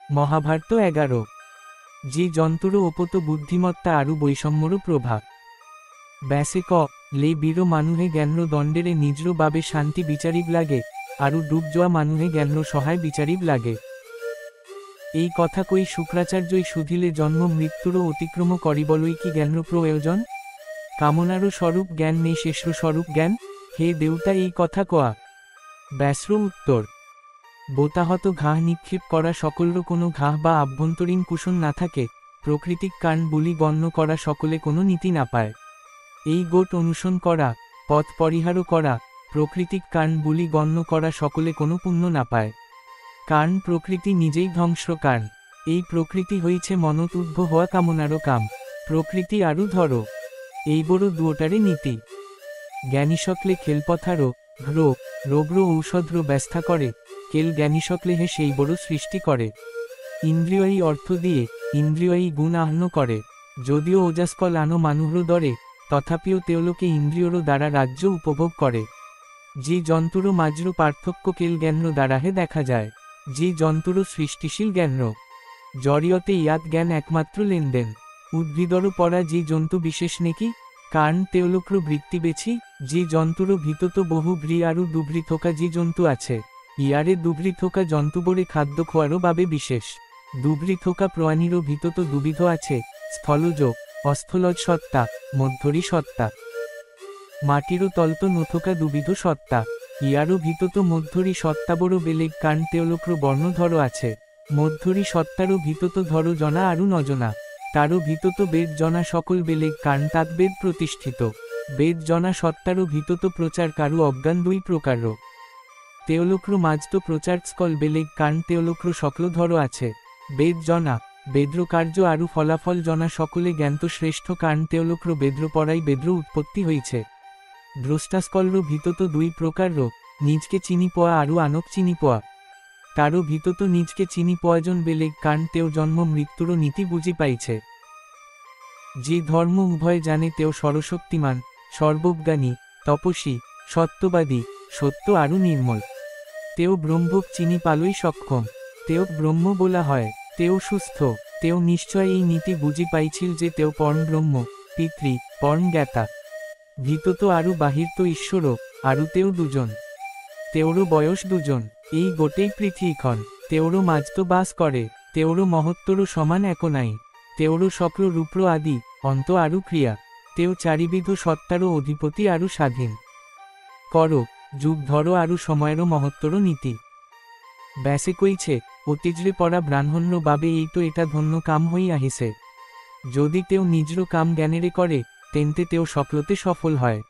মহাভারত 11 যে যন্ত্র ওপত বুদ্ধিমত্তা আৰু বৈষম্যৰ প্রভাব ব্যাসে ক লে বীর মানুহে জ্ঞানর দণ্ডেরে নিজর বাবে শান্তি বিচারিব লাগে আৰু ডুব যোৱা মানুহে জ্ঞানর সহায় বিচারিব লাগে। এই কথা কই শুক্রাচার্যই সুধিলে জন্ম মৃত্যুর অতিক্রম করিবলই কি জ্ঞানর প্রয়োজন? কামনার স্বরূপ জ্ঞান নেই শেষর স্বরূপ জ্ঞান, হে দেউতা এই কথা কোয়া। ব্যাসর উত্তর, বোতাহত ঘাহ নিক্ষেপ করা সকলর কোনো ঘাহ বা আভ্যন্তরীণ কুশন না থাকে, প্রকৃতিক কারণ বলি গণ্য করা সকলে কোনো নীতি না পায়। এই গোট অনুসরণ করা, পথ পরিহারও করা, প্রকৃতিক কারণ বলি গণ্য করা সকলে কোনো পুণ্য না পায়। কারণ প্রকৃতি নিজেই ধ্বংস কারণ, এই প্রকৃতি হইছে মনত উদ্ভব হওয়া কামনারও কাম, প্রকৃতি আরও ধরো, এই বড় দুয়োটারে নীতি। জ্ঞানী সকলে খেলপথারও ঘ্র রোগ্র ঔষধ্র ব্যস্তা করে, কেল জ্ঞানী সকলে হে সেই বড় সৃষ্টি করে। ইন্দ্রিয়ই অর্থ দিয়ে, ইন্দ্রিয়ই গুণ আহ্ন করে, যদিও ওজাসকল আনো মানুহর দরে, তথাপিও তেওলোকে ইন্দ্রিয়র দ্বারা রাজ্য উপভোগ করে। যে যন্ত্র মাজর পার্থক্য কেল জ্ঞানর দ্বারাহে দেখা যায়, যে যন্ত্র সৃষ্টিশীল জ্ঞানর জড়িয়তে ইয়াত জ্ঞান একমাত্র লেনদেন। উদ্ভিদর পরা যে জন্তু বিশেষ নেকি, কারণ তেওলোক্র বৃত্তি বেছি, যে যন্ত্র ভিতত বহু ভ্রি আরু দুভ্রি থোকা যে জন্তু আছে, ইয়ারে দুভ্রি থোকা জন্তুবরে খাদ্য খোয়ারও বাবে বিশেষ। দুভ্রি থোকা প্রাণীরও ভিতত দুবিধ আছে, স্থলজ অস্থলজ সত্তা, মধ্যরী সত্তা। মাটিরও তলত নথোকা দুবিধ সত্তা, ইয়ারও ভিতত মধ্যরী সত্তা বড় বেলেগ কারণ তেওলোক্র বর্ণধর আছে। মধ্যরী সত্তারও ভিতত ধর জনা আরু নজনা, তারও ভিতত বেদ জনা সকল বেলেগ কারণ তাত বেদ প্রতিষ্ঠিত। বেদ জনা সত্তারও ভিতত প্রচার কারু অজ্ঞান দুই প্রকার। তেওলোক্র মাজত প্রচার স্কল বেলেগ কারণ তেওলোক্র সকল ধর আছে। বেদ জনা বেদ্র কার্য আরু ফলাফল জনা সকলে জ্ঞান্ত শ্রেষ্ঠ কারণ তেওলোক্র বেদ্র পড়াই বেদ্র উৎপত্তি হইছে। দ্রষ্টাস্কলর ভিতত দুই প্রকার, নিজকে চিনি পোয়া আরু আনক চিনি পোয়া। তারও ভিতত নিজকে চিনি পোয়াজন বেলেগ কারণ তেও জন্ম মৃত্যুরও নীতি বুঝি পাইছে। যে ধর্ম উভয় জানে তেও সর্বশক্তিমান, সর্বজ্ঞানী, তপস্বী, সত্যবাদী, সত্য আরু নির্মল। তেও ব্রহ্মক চিনি পালই সক্ষম, তেও ব্রহ্ম বলা হয়। তেও সুস্থ, তেও নিশ্চয় এই নীতি বুঝি পাইছিল যে তেও পরম ব্রহ্ম, পিতৃ, পরম জ্ঞাতা। ভিতত আরু বাহির তো ঈশ্বর, আরু তেও দুজন, তেওরও বয়স দুজন। এই গোটেই পৃথিবীখন, তেওরও মাজত বাস করে, তেওরও মহত্তরও সমান এক নাই। তেওরও সকল রূপ্র আদি, অন্ত আরু ক্রিয়া, তেও চারিবিধ সত্তারও অধিপতি আরু স্বাধীন। কর যুগ ধর আরু সময়েরও মহত্তরও নীতি। ব্যাসে কইছে, অতিজরে পড়া ব্রাহ্মণ্য বাবে এই তো এটা ধন্য কাম হই আহিছে। যদি তেও নিজর কাম জ্ঞানেরে করে, তেনতে তেও সকলতে সফল হয়।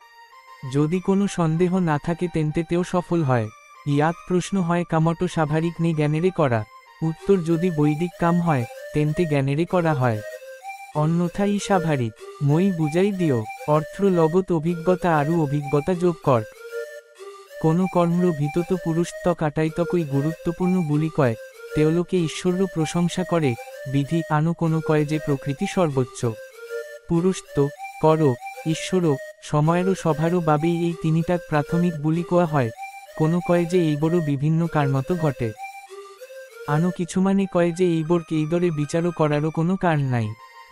যদি কোনো সন্দেহ না থাকে তেনতে তেও সফল হয়। ইয়াত প্রশ্ন হয় কামট স্বাভাবিক নেই জ্ঞানেরে করা, উত্তর যদি বৈদিক কাম হয় তেনতে জ্ঞানেরে করা হয়, অন্যথায় স্বাভাবিক। মই বুঝাই দিও, অর্থ লগত অভিজ্ঞতা আরু অভিজ্ঞতা যোগ কর। কোনো কর্মর ভিতত পুরুষত্ব কাটাইতকই গুরুত্বপূর্ণ বুলি কয়, তেওলোকে ঈশ্বর প্রশংসা করে, বিধি আনো কোনো কয় যে প্রকৃতি সর্বোচ্চ। পুরুষত্ব, কর, ঈশ্বর, সময়েরও সভারও বাবেই এই তিনিটাক প্রাথমিক বুলি কোয়া হয়। কোনো কয় যে এইবড় বিভিন্ন কারণত ঘটে, আনো কিছু মানে কয় যে এইবর কেইদরে বিচারও করারও কোনো কারণ নাই।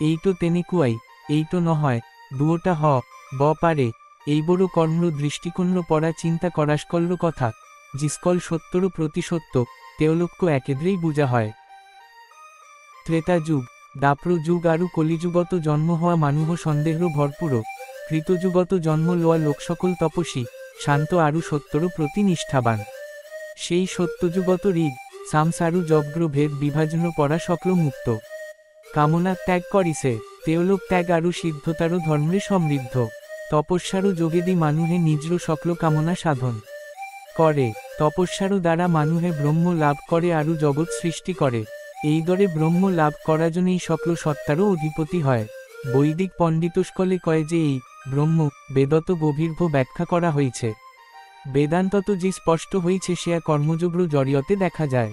এইটো তেনে কুয়াই, এইটো নহয়, দুয়োটা ব পারে। এইবড় কর্মর দৃষ্টিকোণর পড়া চিন্তা করাসকলর কথা, জিসকল সত্যর প্রতি সত্য, তেওলোক্য একেদ্রেই বুঝা হয়। ত্রেতা যুগ, দাপ্র যুগ আরু কলিযুগত জন্ম হওয়া মানুহ সন্দেহর ভরপুর, কৃতযুগত জন্ম লোয়া লোকসকল তপস্বী, শান্ত আরু সত্যর প্রতি নিষ্ঠাবান। সেই সত্যযুগত ঋগ, সামসারু যজ্ঞ ভেদ বিভাজন পড়া সকল মুক্ত। কামনা ত্যাগ করিছে, তেওলোক ত্যাগ আরু সিদ্ধতারও ধর্মে সমৃদ্ধ। তপস্যারও যোগেদি মানুহে নিজর সকল কামনা সাধন করে। তপস্যারও দ্বারা মানুহে ব্রহ্ম লাভ করে আরু জগৎ সৃষ্টি করে। এই দরে ব্রহ্ম লাভ করাজনেই সকল সত্তারও অধিপতি হয়। বৈদিক পণ্ডিতস্কলে কয় যে এই ব্রহ্ম বেদত গভীর্ভ ব্যাখ্যা করা হয়েছে। বেদান্তত যে স্পষ্ট হয়েছে সেয়া কর্মযোগ্য জড়িয়তে দেখা যায়।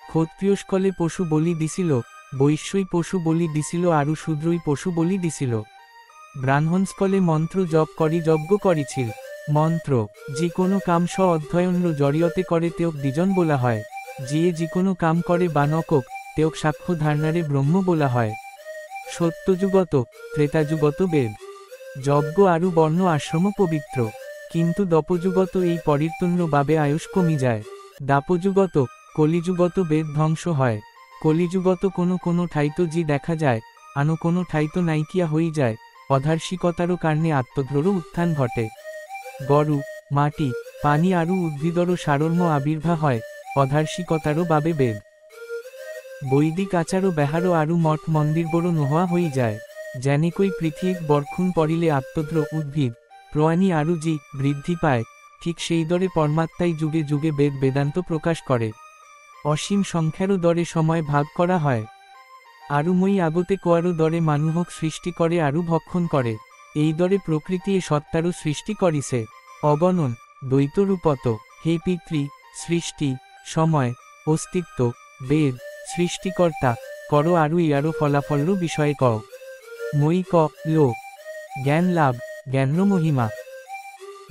ক্ষত্রিয়স্কলে পশু বলি দিছিল, বৈশ্যই পশু বলি দিছিল আরু শূদ্রই পশু বলি দিছিল। ব্রাহ্মণস্কলে মন্ত্র জপ করি যজ্ঞ করিছিল। মন্ত্র যে কোনো কাম স্ব অধ্যয়নর জড়িয়তে করে তেও দ্বিজন বলা হয়। যিয়ে যিকোনো কাম করে বা নকক তেওক সাক্ষ্য ধারণারে ব্রহ্ম বলা হয়। সত্যযুগত ত্রেতাযুগত বেদ যজ্ঞ আরু বর্ণ আশ্রম পবিত্র, কিন্তু দপযুগত এই পরির্তন্য বাবে আয়ুষ কমি যায়। দাপযুগত কলিযুগত বেদ ধ্বংস হয়। কলিযুগত কোনো ঠাইতো জি দেখা যায়, আনো কোনো ঠাইতো নাইকিয়া হয়ে যায়। অধার্শিকতারও কারণে আত্মদ্ররও উত্থান ঘটে। গরু মাটি পানি আরু উদ্ভিদরও সারর্ম আবির্ভাব হয় অধার্শিকতারও বাবে বেদ। বৈদিক আচারও ব্যাহারও আরু মঠ মন্দির বড় নোহোয়া হয়ে যায়। যেনেকই পৃথিবীর বরক্ষুণ পড়িলে আত্মদ্র উদ্ভিদ প্রাণী আরু জি বৃদ্ধি পায়, ঠিক সেই দরে পরমাত্মাই যুগে যুগে বেদ বেদান্ত প্রকাশ করে। অসীম সংখ্যারও দরে সময় ভাগ করা হয়। আরু মই আগতে কোয়ারও দরে মানুহক সৃষ্টি করে আরু ভক্ষণ করে। এই দরে প্রকৃতি এ সত্তারও সৃষ্টি করিছে অগণন দ্বৈতরূপত। হে পিতৃ সৃষ্টি সময় অস্তিত্ব বেদ সৃষ্টিকর্তা কর আরু ইয়ারও ফলাফলরও বিষয়ে কও। মই ক লো জ্ঞান লাভ জ্ঞানর মহিমা।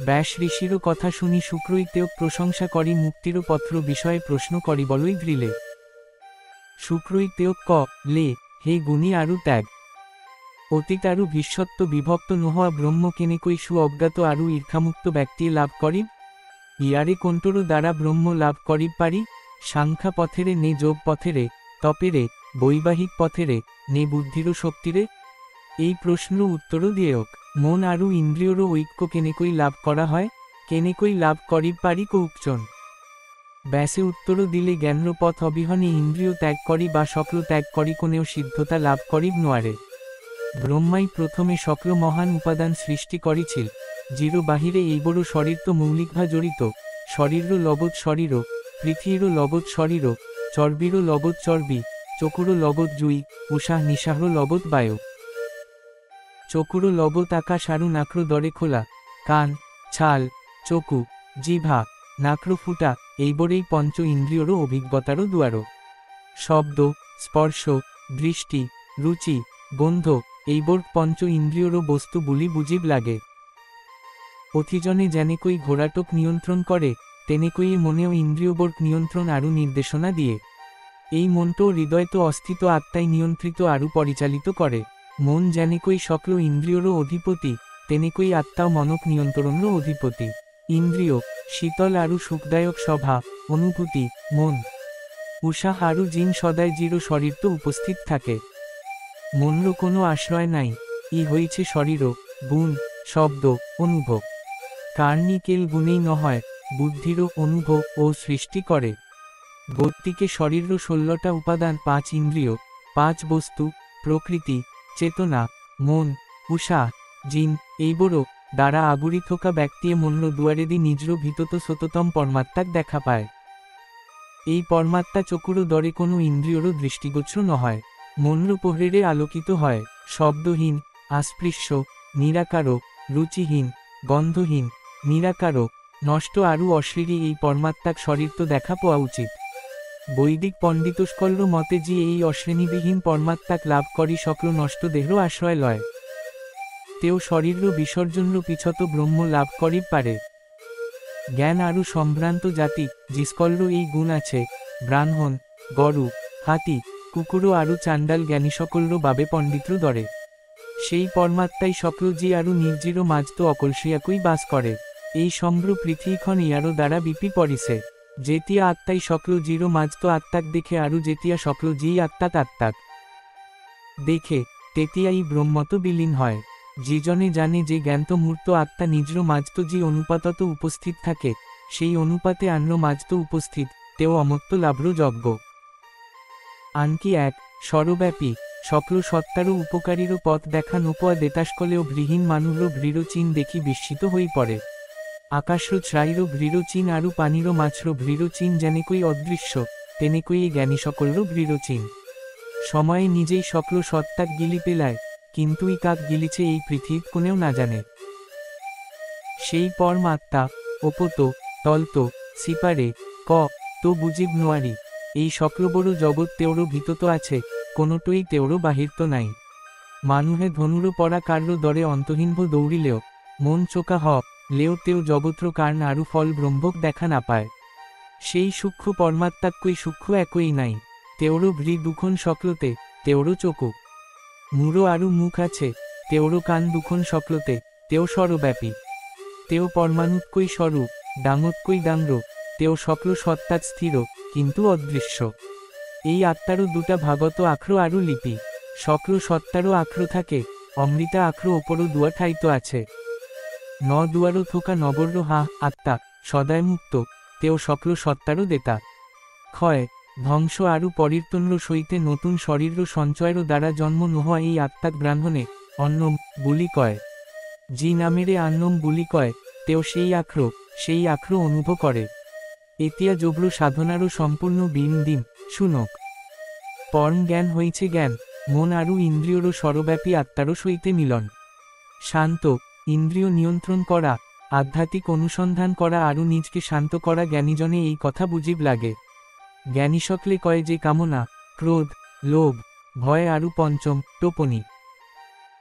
ব্যাস ঋষিরও কথা শুনি শুক্রইতেও প্রশংসা করি মুক্তিরও পত্র বিষয়ে প্রশ্ন করি বলই গ্রিলে। শুক্রইতেও ক লে হে গুণী আরু ত্যাগ অতীত আরু ভীষ্মত্ব বিভক্ত নহোয়া ব্রহ্ম কেনেকই সু অজ্ঞাত আরু ঈর্ষামুক্ত ব্যক্তি লাভ করিব। ইয়ারে কোনটোরও দ্বারা ব্রহ্ম লাভ করিব পারি। সাংখ্যা পথেরে নে যোগ পথেরে তপেরে বৈবাহিক পথেরে নে বুদ্ধিরও শক্তিরে। এই প্রশ্ন উত্তরও দিয়েওক। মন আরু ইন্দ্রিয়রও ঐক্য কেনেকই লাভ করা হয়, কেনেকই লাভ করিব পারি কৌকচন। ব্যাসে উত্তরও দিলে জ্ঞানর পথ অবিহনে ইন্দ্রিয় ত্যাগ করি বা সকল ত্যাগ করি কোনেও সিদ্ধতা লাভ করিব নোয়ারে। ব্রহ্মাই প্রথমে সকল মহান উপাদান সৃষ্টি করিছিল। জিরো বাহিরে এই বড় শরীর তো মৌলিকভা জড়িত। শরীরও লগত শরীরও পৃথিবীরও লগত শরীরও চর্বিরও লগত চর্বি চকুরও লগত জুই উষা নিশাহরও লগত বায়ু। চকুরও লগত আকাশ আরু নাক্র দরে খোলা। কান ছাল চকু জিভা নাক্র ফুটা এইবরেই পঞ্চ ইন্দ্রিয়রও অভিজ্ঞতারও দুয়ারও। শব্দ স্পর্শ দৃষ্টি রুচি গন্ধ এইবর পঞ্চ ইন্দ্রিয়রও বস্তু বুলি বুঝিব লাগে। অথিজনে যেনেকই ঘোড়াটক নিয়ন্ত্রণ করে, তেনেকই মনেও ইন্দ্রিয়বর্গ নিয়ন্ত্রণ আরু নির্দেশনা দিয়ে। এই মনটো হৃদয় তো অস্থিত আত্মায় নিয়ন্ত্রিত আরু পরিচালিত করে। মন যেনেকই সকল ইন্দ্রিয়রও অধিপতি, তেনেকই আত্মাও মনক নিয়ন্ত্রণেরও অধিপতি। ইন্দ্রিয় শীতল আরু সুখদায়ক সভা অনুভূতি মন উষাহ আরু জিন সদায় জিরো শরীর তো উপস্থিত থাকে। মনরও কোনো আশ্রয় নাই। ই হইছে শরীরও গুণ শব্দ অনুভব। কার্নিকেল গুণেই নহয় বুদ্ধিরও অনুভব ও সৃষ্টি করে। গতিকে শরীরও 16টা উপাদান 5 ইন্দ্রিয় 5 বস্তু প্রকৃতি চেতনা মন উষা জিন এইবড়ো দ্বারা আগুরি থোকা ব্যক্তিয়ে মনর দুয়ারেদি নিজর ভিতত সততম পরমাত্মাক দেখা পায়। এই পরমাত্মা চকুরও দরে কোনো ইন্দ্রিয়রও দৃষ্টিগোচর নহয়। মনর পোহরেরে আলোকিত হয়। শব্দহীন আস্পৃশ্য নিরাকারক রুচিহীন গন্ধহীন নিরাকারক নষ্ট আরু অশ্লীলী এই পরমাত্মাক শরীর তো দেখা পাওয়া উচিত। বৈদিক পণ্ডিতস্কল্য মতে যে এই অশ্রেণীবিহীন পরমাত্মাক লাভ করি সকল নষ্ট দেহর আশ্রয় লয়, তেও শরীর বিসর্জনর পিছত ব্রহ্ম লাভ করি পারে। জ্ঞান আরু সম্ভ্রান্ত জাতি জিসকল্য এই গুণ আছে, ব্রাহ্মণ গরু হাতি কুকুরও আরু চাণ্ডাল জ্ঞানী সকল্য বাবে পণ্ডিত্র দরে। সেই পরমাত্মাই সকল জি আরু নির্জির মাঝতো অকলসিয়াকুই বাস করে। এই সম্ভ্র পৃথিবীখন ইয়ারও দ্বারা বিপি পড়িছে। যেতিয়া আত্মাই সকল জির মাঝতো আত্মাক দেখে আরু যেতিয়া সকল জি আত্মাক আত্মাক দেখে, তেতিয়াই ব্রহ্মত বিলীন হয়। যিজনে জানে যে জ্ঞান্ত মূর্ত আত্মা নিজর মাঝতো জি অনুপাতত উপস্থিত থাকে, সেই অনুপাতে আন্য মাঝতো উপস্থিত তেও অমত্ত লাভ্র যজ্ঞ। আনকি এক সর্বব্যাপী সকল সত্তারও উপকারীরও পথ দেখা নোপোয়া দেতাসকলেও গৃহীন মানুষরও ভৃরচিহ্ন দেখি বিস্মিত হয়ে পড়ে। আকাশর ছাইরও ভৃরচিহ্ন আরু পানিরও মাছরও ভৃরচিহ্ন যেনেকই অদৃশ্য, তেনেকই এই জ্ঞানী সকলেরও ভৃরচিহ্ন। সময়ে নিজেই সকল সত্তাক গিলি পেলায়, কিন্তু ই কাক গিলিছে এই পৃথিবী কোনেও না জানে। সেই পরমাত্মা ওপত তলতো সিপারে ক তো বুঝিব নোয়ারি। এই সকল বড় জগৎ তেওরও ভিতত আছে, কোনোটোই তেওরও বাহিরত নাই। মানুহে ধনুরও পরা কার্য দরে অন্তহীনভ দৌড়িলেও মন চোকা হ লেও তেও জগত্র কারণ আরু ফল ব্রহ্মক দেখা না পায়। সেই সূক্ষ্ম পরমাত্মাক্যই সূক্ষ্ম একই নাই, তেওরও ভ্রি দুখন সকলতে, তেওরও চকু মুড়ো আরু মুখ আছে, তেওরও কান দুখন সকলতে, তেও সর্বব্যাপী। তেও পরমাণুৎকই স্বরূপ, ডাঙৎকই ডাঙ্র, তেও সকল সত্তাৎ স্থির, কিন্তু অদৃশ্য। এই আত্মারও দুটা ভাগত আখ্র আরু লিপি, সকল সত্তারও আখ্র থাকে, অমৃতা আখ্র ওপরও দুয়া ঠাইত আছে। ন দুয়ারও থোকা নগর্য হা আত্মা, সদায় মুক্ত, তেও সকল সত্তারও দেতা। ক্ষয় ধ্বংস আরু পরির্তন্র সইতে নতুন শরীর সঞ্চয়েরও দ্বারা জন্ম নোহা এই আত্মাক ব্রাহ্মণে অন্নম বুলি কয়। জি নামেরে আন্নম বুলি কয়, তেও সেই আখ্র অনুভব করে। এতিয়া জব্র সাধনারও সম্পূর্ণ দিম শুনক। পরম জ্ঞান হইছে জ্ঞান, মন আরু ইন্দ্রিয়রও সর্বব্যাপী আত্মারও সইতে মিলন। শান্ত ইন্দ্রিয় নিয়ন্ত্রণ করা, আধ্যাত্মিক অনুসন্ধান করা আরু নিজকে শান্ত করা জ্ঞানীজনে এই কথা বুঝিব লাগে। জ্ঞানী সকলে কয় যে কামনা, ক্রোধ, লোভ, ভয় আরু পঞ্চম টোপনি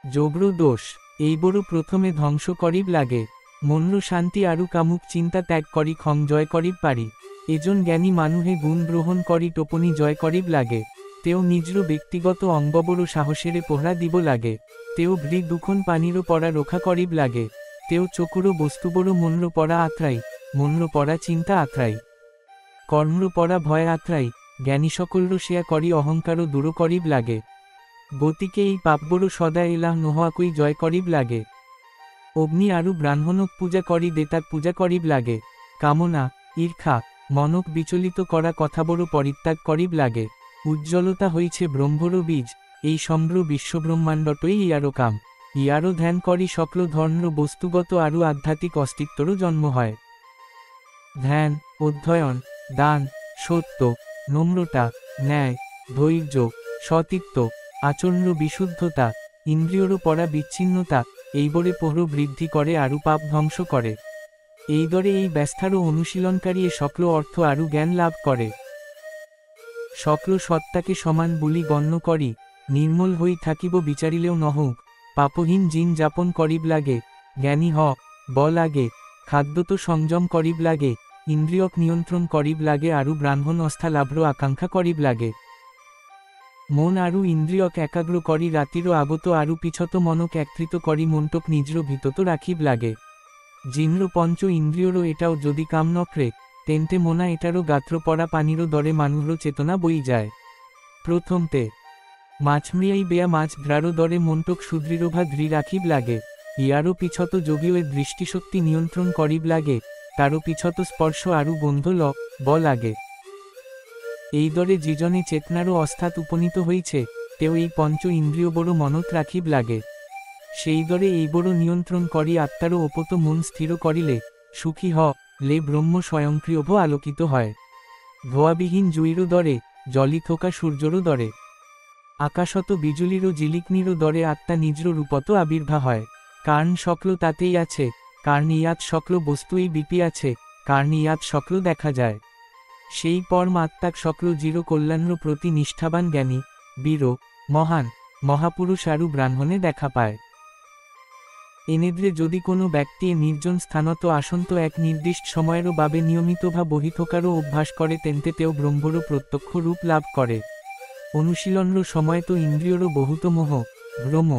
জব্র দোষ এইবড় প্রথমে ধ্বংস করিব লাগে। মনর শান্তি আরু কামুক চিন্তা ত্যাগ করি খং জয় করিব পারি। এজন জ্ঞানী মানুহে গুণ গ্রহণ করি টোপনি জয় করিব লাগে। তেও নিজর ব্যক্তিগত অঙ্গবড় সাহসেরে পোহরা দিব লাগে। তেও ভৃ দুখন পানিরও পড়া রক্ষা করিব লাগে। তেও চকুরো বস্তুবড় মনর পড়া আত্রাই, মনর পড়া চিন্তা আত্রাই, কর্মর পড়া ভয় আত্রাই, জ্ঞানী সকলর সেয়া করি অহংকারও দূর করিব লাগে। গতিকে এই পাপবড় সদা এলাহ নোহাকই জয় করিব লাগে। অগ্নি আরু ব্রাহ্মণক পূজা করি দেতাক পূজা করিব লাগে। কামনা, ঈর্ষা, মনক বিচলিত করা কথাবড় পরিত্যাগ করিব লাগে। উজ্জ্বলতা হইছে ব্রহ্মর বীজ, এই সম্ভ্র বিশ্বব্রহ্মাণ্ডটই ইয়ারও কাম। ইয়ারও ধ্যান করি সকল ধর্ম বস্তুগত আরু আধ্যাত্মিক অস্তিত্বরও জন্ম হয়। ধ্যান, অধ্যয়ন, দান, সত্য, নম্রতা, ন্যায়, ধৈর্য, সতীত্ব, আচরণ বিশুদ্ধতা, ইন্দ্রিয়রও পড়া বিচ্ছিন্নতা এইবরে পোহর বৃদ্ধি করে আরু পাপ ধ্বংস করে। এই দরে এই ব্যস্তারও অনুশীলনকারী এ সকল অর্থ আরু জ্ঞান লাভ করে। সকল সত্তাকে সমান বলি গণ্য করি, নির্মল হই থাকিব বিচারিলেও নহক। পাপহীন জিন যাপন করিব লাগে, জ্ঞানী ব লাগে। খাদ্য তো সংযম করিব লাগে, ইন্দ্রিয়ক নিয়ন্ত্রণ করিব লাগে আরু ব্রাহ্মণ অস্থা লাভ্র আকাঙ্ক্ষা করিব লাগে। মন আরু ইন্দ্রিয়ক একাগ্র করি রাতিরও আগত আরু পিছত মনক একত্রিত করি মনটক নিজর ভিতত রাখিব লাগে। জিন্দ্র পঞ্চ ইন্দ্রিয়রও এটাও যদি কাম নকরে, তেনতে মোনা এটারও গাত্র পড়া পানিরও দরে মানুষর চেতনা বই যায়। প্রথমতে মাছমৃয়াই বেয়া মাছ দ্রারো দরে মনটক সুদৃঢ়ভা ধৃ রাখিব লাগে। ইয়ারও পিছত যোগীয় দৃষ্টিশক্তি নিয়ন্ত্রণ করিব লাগে, তারও পিছত স্পর্শ আরু গন্ধ ব লাগে। এই দরে যিজনে চেতনারও অস্থাৎ উপনীত হইছে, তেও এই পঞ্চ ইন্দ্রিয় বড় মনত রাখিব লাগে। সেই দরে এই বড় নিয়ন্ত্রণ করি আত্মারও ওপত মন স্থির করিলে, সুখী লে ব্রহ্ম স্বয়ংক্রিয়ভ আলোকিত হয়। ধোয়াবিহীন জুইরও দরে, জলি থোকা সূর্যরও দরে, আকাশত বিজুলিরও জিলিকনিরও দরে আত্মা নিজর রূপত আবির্ভা হয়। কারণ সকল তাতেই আছে, কারণ ইয়াত সকল বস্তুই বিপি আছে, কারণ ইয়াত সকল দেখা যায়। সেই পরমাত্মাক সকল জিরো কল্যাণর প্রতি নিষ্ঠাবান জ্ঞানী, বীর, মহান, মহাপুরুষ আরু ব্রাহ্মণে দেখা পায়। এনেদ্রে যদি কোনো ব্যক্তি নির্জন স্থানত আসন্ত এক নির্দিষ্ট সময়েরও বাবে নিয়মিতভা বহিথোকারও অভ্যাস করে তেনতে তেও ব্রহ্মরও প্রত্যক্ষ রূপ লাভ করে। অনুশীলনর সময় তো ইন্দ্রিয়রও বহুত মোহ, ভ্রম,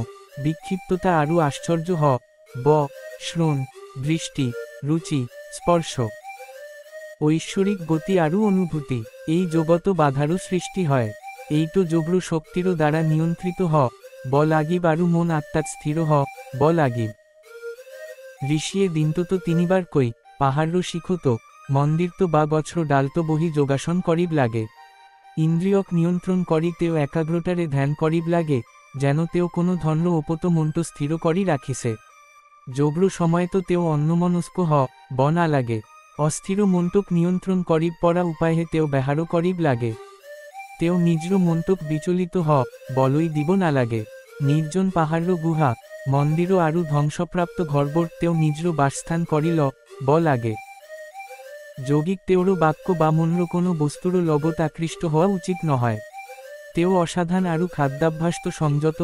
বিক্ষিপ্ততা আরু আশ্চর্য ব শ্রবণ, দৃষ্টি, রুচি, স্পর্শ, ঐশ্বরিক গতি আরু অনুভূতি, এই জগত বাধারও সৃষ্টি হয়। এইটো জব্র শক্তিরও দ্বারা নিয়ন্ত্রিত ব লাগিব আরু মন আত্মাত স্থির ব লাগিব। ঋষিয়ে দিনতো তিনিবার কই, পাহাড় শিখত, মন্দিরতো বা গছর ডালতো বহি যোগাসন করিব লাগে। ইন্দ্রিয়ক নিয়ন্ত্রণ করি তেও একাগ্রতারে ধ্যান করিব লাগে, যেন তেও কোনো ধর্ম ওপত মনটো স্থির করি রাখিছে। জব্র সময় তো তেও অন্যমনস্ক ব না লাগে। অস্থির মনটোক নিয়ন্ত্রণ করিব পরা উপায়ে তেও ব্যাহারও করিব লাগে। তেও নিজর মনটোক বিচলিত বলই দিব না লাগে। নির্জন পাহাড় গুহা, মন্দির আরু ধ্বংসপ্রাপ্ত ঘরবর তেও নিজর বাসস্থান করিল ব লাগে। যৌগিক তেওরও বাক্য বা মনর কোনো বস্তুর লগত আকৃষ্ট হওয়া উচিত নহয়। তেও অসাধান আরু খাদ্যাভ্যাস তো সংযত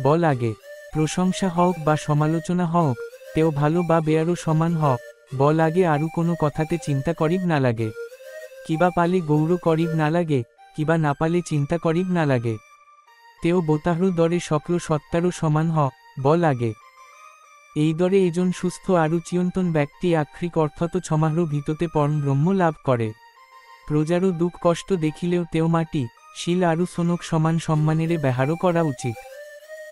ব লাগে। প্রশংসা হওক বা সমালোচনা হওক, তেও ভালো বা বেয়ারও সমান ব লাগে আরু কোনো কথাতে চিন্তা করিব না লাগে। কিবা পালে গৌর করিব না লাগে, কিবা না পালে চিন্তা করিব না লাগে। তেও বোতাহরু দরে সকল সত্তারও সমান ব লাগে। এই দরে এজন সুস্থ আরু চিয়ন্তন ব্যক্তি আক্ষরিক অর্থত ছমাহরু ভিততে পরম ব্রহ্ম লাভ করে। প্রজারও দুঃখ কষ্ট দেখিলেও তেও মাটি শিল আরু সোনক সমান সম্মানেরে ব্যহারও করা উচিত।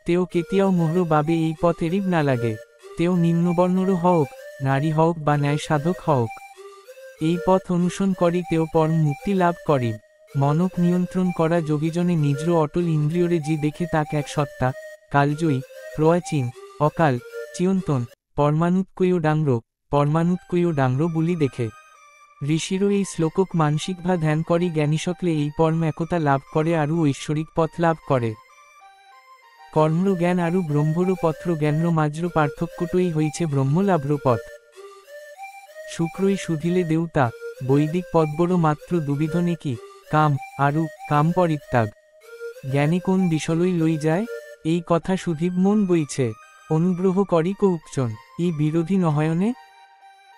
তেও কেতিয়াও মোহর বাবে এই পথ এরিব না লাগে। তেও নিম্নবর্ণরও হওক, নারী হওক বা ন্যায় সাধক হওক, এই পথ অনুসরণ করি তেও পরম মুক্তি লাভ করিব। মনক নিয়ন্ত্রণ করা যোগীজনে নিজর অটল ইন্দ্রিয়রে জি দেখে তাক এক সত্তা, কালজয়ী, প্রয়াচীন, অকাল, চিয়ন্তন, পরমাণুৎকৈয় ডাংর বুলি দেখে। ঋষিরও এই শ্লোকক মানসিকভা ধ্যান করি জ্ঞানী সকলে এই পরম একতা লাভ করে আরু ঐশ্বরিক পথ লাভ করে। কর্মর জ্ঞান আরু ব্রহ্মর পত্র জ্ঞানর মাঝর পার্থক্যটই হইছে ব্রহ্মলাভর পথ। শুক্রই শুধিলে দেউতা, বৈদিক পদবড় মাত্র দুবিধনে কি, কাম আরু কাম পরিত্যাগ। জ্ঞানী কোন বিষলই লই যায়, এই কথা সুধীব মন বইছে। অনুগ্রহ করি কৌকচন, ই বিরোধী নহয়নে।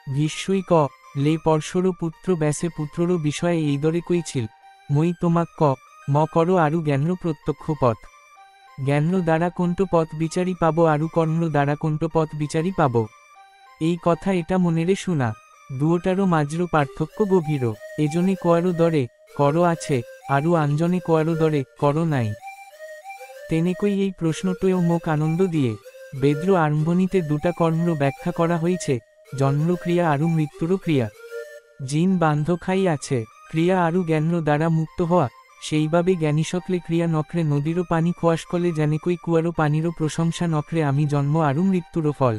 ভীষ্মই লে পরশর পুত্র ব্যাসে পুত্রর বিষয়ে এই দরে কইছিল, মই তোমাক ম করো আরু জ্ঞানর প্রত্যক্ষ পথ। জ্ঞানর দ্বারা কোনট পথ বিচারি পাব আরু কর্মর দ্বারা কোনট পথ বিচারি পাব। এই কথা এটা মনেরে শুনা, দুয়োটারও মাঝর পার্থক্য গভীর। এজনে কোয়ারো দরে কর আছে, আরু আনজনে কোয়ারো দরে কর নাই। তেনেকই এই প্রশ্নটও মোক আনন্দ দিয়ে। বেদ্র আরম্ভণীতে দুটা কর্মর ব্যাখ্যা করা হয়েছে, জন্মর ক্রিয়া আরু মৃত্যুরও ক্রিয়া। জিন বান্ধ খাই আছে, ক্রিয়া আরু জ্ঞানর দ্বারা মুক্ত হওয়া, সেইভাবে জ্ঞানী সকলে ক্রিয়া নখরে নদীরও পানি খোয়াস কলে যেনেকই কুয়ারও পানিরও প্রশংসা নখরে আমি জন্ম আরু মৃত্যুরও ফল।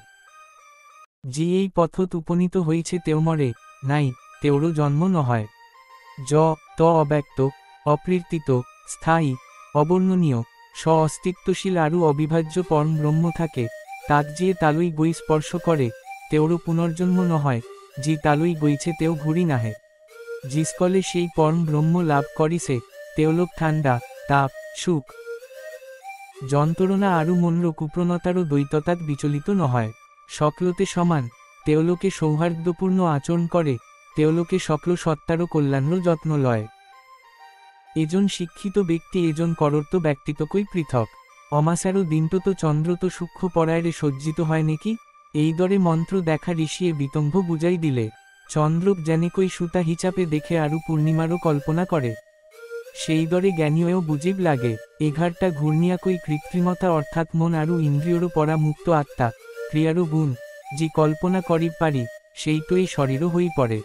যে এই পথত উপনীত হইছে তেও মরে নাই, তেওরও জন্ম নহয়। ত অব্যক্ত, অপ্রীর্তিত, স্থায়ী, অবর্ণনীয়, অস্তিত্বশীল আরু অবিভাজ্য পরম ব্রহ্ম থাকে, তাক যে তালুই গই স্পর্শ করে, তেওরও পুনর্জন্ম নহয়। যে তালুই গইছে তেও ঘুরি নাহে। জিসকলে সেই পরম ব্রহ্ম লাভ করিছে, তেওলোক ঠান্ডা, তাপ, সুখ, যন্ত্রণা আরু মনর কুপ্রণতারও দ্বৈততাত বিচলিত নহয়। সকলতে সমান, তেওলোকে সৌহার্দ্যপূর্ণ আচরণ করে, তেওলোকে সকল সত্তারও কল্যাণর যত্ন লয়। এজন শিক্ষিত ব্যক্তি এজন করর্ত ব্যক্তিত্বকই পৃথক। অমাসারও দিনটত চন্দ্রত সূক্ষ্ম পরায়রে সজ্জিত হয় নাকি, এই দরে মন্ত্র দেখা ঋষিয়ে বিতম্ভ বুঝাই দিলে। চন্দ্রক যেনেকই সুতা হিচাপে দেখে আরু পূর্ণিমারও কল্পনা করে, সেই দরে জ্ঞানীয়ও বুঝিব লাগে। এঘারটা ঘূর্ণিয়াকই কৃত্রিমতা অর্থাৎ মন আরু ইন্দ্রিয়রও পরা মুক্ত আত্মা, ক্রিয়ারও গুণ, যে কল্পনা করিব পারি, সেইটই শরীরও হই পড়ে।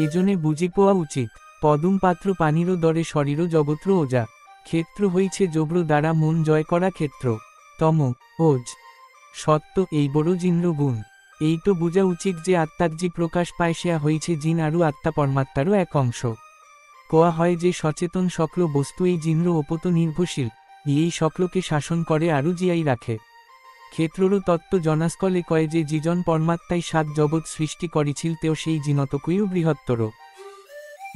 এজনে বুঝি পোয়া উচিত, পদুম পাত্র পানিরও দরে শরীরও জগত্র ওজা। ক্ষেত্র হইছে জব্র দ্বারা মন জয় করা ক্ষেত্র। তম, ওজ, সত্য এই বড় জিন্দ্র গুণ। এই তো বুঝা উচিত যে আত্মার যে প্রকাশ পায় সেয়া হইছে জিন আরু আত্মা পরমাত্মারও এক অংশ। কোয়া হয় যে সচেতন সকল বস্তু এই জিন্দ্র ওপত নির্ভরশীল, এই সকলকে শাসন করে আরু জিয়াই রাখে। ক্ষেত্ররও তত্ত্ব জনাসকলে কয় যে যিজন পরমাত্মাই সাত জগৎ সৃষ্টি করিছিল তেও সেই জিনতকইও বৃহত্তর।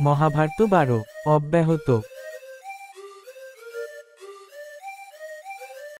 মহাভারত 12 অব্যাহত।